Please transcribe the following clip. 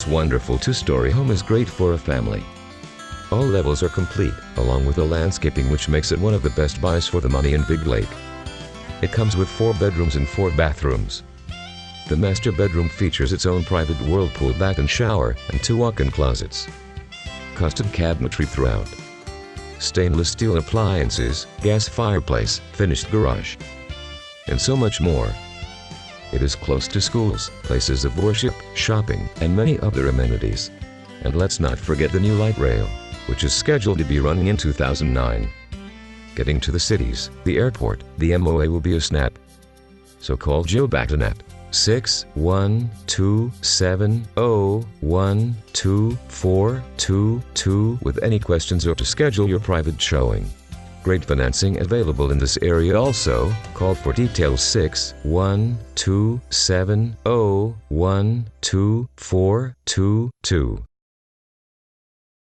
This wonderful two-story home is great for a family. All levels are complete, along with the landscaping which makes it one of the best buys for the money in Big Lake. It comes with 4 bedrooms and 4 bathrooms. The master bedroom features its own private whirlpool bath and shower and 2 walk-in closets. Custom cabinetry throughout. Stainless steel appliances, gas fireplace, finished garage, and so much more. It is close to schools, places of worship, shopping, and many other amenities. And let's not forget the new light rail, which is scheduled to be running in 2009. Getting to the cities, the airport, the MOA will be a snap. So call Joe Batten at 61270122422 with any questions or to schedule your private showing. Great financing available in this area also. Call for details 61270122422.